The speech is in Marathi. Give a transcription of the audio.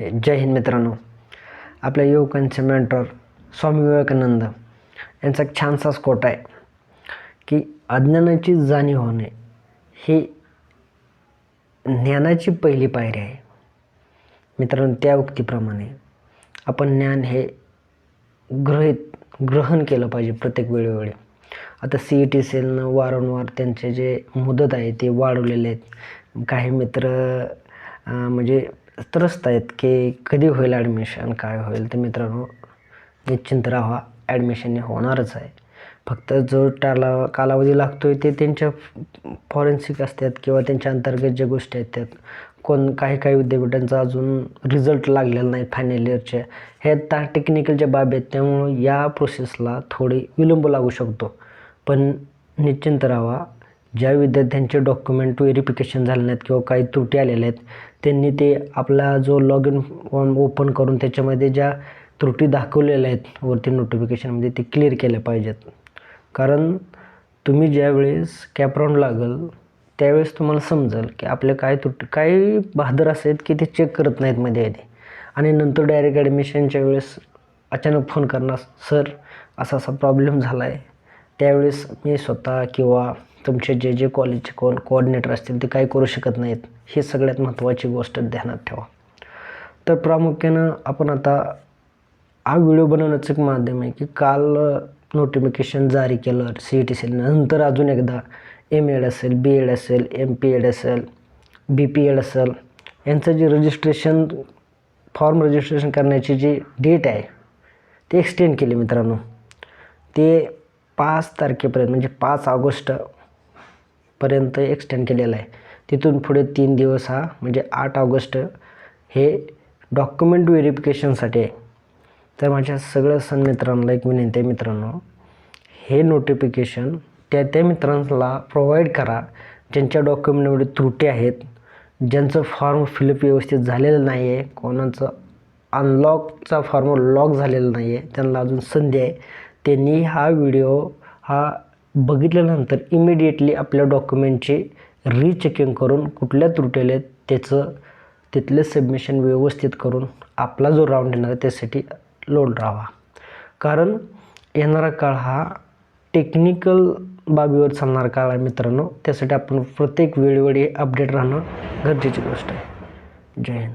जय हिंद मित्रांनो. आपल्या युवकांचे मेंटॉर स्वामी विवेकानंद यांचा एक छानसा कोट आहे की अज्ञानाची जाणीव होणे ही ज्ञानाची पहिली पायरी आहे. मित्रांनो, त्या उक्तीप्रमाणे आपण ज्ञान हे ग्रहण केलं पाहिजे प्रत्येक वेळोवेळी. आता CET सेलनं वारंवार त्यांचे जे मुदत आहे ते वाढवलेले आहेत. काही मित्र म्हणजे त्रस्त आहेत की कधी होईल ॲडमिशन, काय होईल. तर मित्रांनो, निश्चिंत राहा, ॲडमिशन होणारच आहे. फक्त जो कालावधी लागतो आहे ते त्यांच्या फॉरेन्सिक असतात किंवा त्यांच्या अंतर्गत ज्या गोष्टी आहेत त्यात काही विद्यापीठांचा अजून रिझल्ट लागलेला नाही फायनल इयरच्या. हे टेक्निकलच्या बाबी आहेत, त्यामुळं या प्रोसेसला थोडी विलंब लागू शकतो. पण निश्चिंत राहा, ज्या विद्यार्थ्यांचे डॉक्युमेंट व्हेरिफिकेशन झाले नाहीत किंवा काही त्रुटी आलेल्या आहेत त्यांनी ते आपला जो लॉग इन फॉर्म ओपन करून त्याच्यामध्ये ज्या त्रुटी दाखवलेल्या आहेत वरती नोटिफिकेशनमध्ये ते क्लिअर केल्या पाहिजेत. कारण तुम्ही ज्यावेळेस कॅपराऊंड लागल त्यावेळेस तुम्हाला समजेल की आपले काय त्रुटी, काही बहादर असे आहेत की ते चेक करत नाहीत मध्ये आणि नंतर डायरेक्ट ॲडमिशनच्या वेळेस अचानक फोन करणार, सर असा असा प्रॉब्लेम झाला आहे. त्यावेळेस मी स्वतः किंवा तुमचे जे कॉलेजचे कोऑर्डिनेटर असतील ते काही करू शकत नाहीत. ही सगळ्यात महत्त्वाची गोष्ट ध्यानात ठेवा. तर प्रामुख्यानं आपण आता हा व्हिडिओ बनवण्याचं एक माध्यम आहे की काल नोटिफिकेशन जारी केलं CET सेलनंतर अजून एकदा MAd असेल, BAd असेल, MPAd असेल, BPAd असेल, यांचं जे फॉर्म रजिस्ट्रेशन करण्याची जी डेट आहे ते एक्सटेंड केली मित्रांनो. ते 5 तारखेपर्यंत म्हणजे 5 ऑगस्टपर्यंत एक्सटेंड केलेलं आहे. तिथून पुढे 3 दिवस हा म्हणजे 8 ऑगस्ट हे डॉक्युमेंट व्हेरिफिकेशनसाठी आहे. तर माझ्या सगळ्या मित्रांना एक विनंती आहे मित्रांनो, हे नोटिफिकेशन त्या मित्रांना प्रोव्हाइड करा ज्यांच्या डॉक्युमेंटमध्ये त्रुटी आहेत, ज्यांचं फॉर्म फिलअप व्यवस्थित झालेलं नाही आहे, कोणाचं अनलॉकचा फॉर्म लॉक झालेला नाही आहे, त्यांना अजून संधी आहे. त्यांनी हा व्हिडिओ बघितल्यानंतर इमिडिएटली आपल्या डॉक्युमेंटची रीचेकिंग करून कुठल्या त्रुटी आहेत तिथले सबमिशन व्यवस्थित करून आपला जो राऊंड येणार आहे त्यासाठी लोड राहावा. कारण येणारा काळ हा टेक्निकल बाबीवर चालणारा काळ आहे मित्रांनो. त्यासाठी आपण प्रत्येक वेळोवेळी अपडेट राहणं गरजेची गोष्ट आहे. जय हिंद.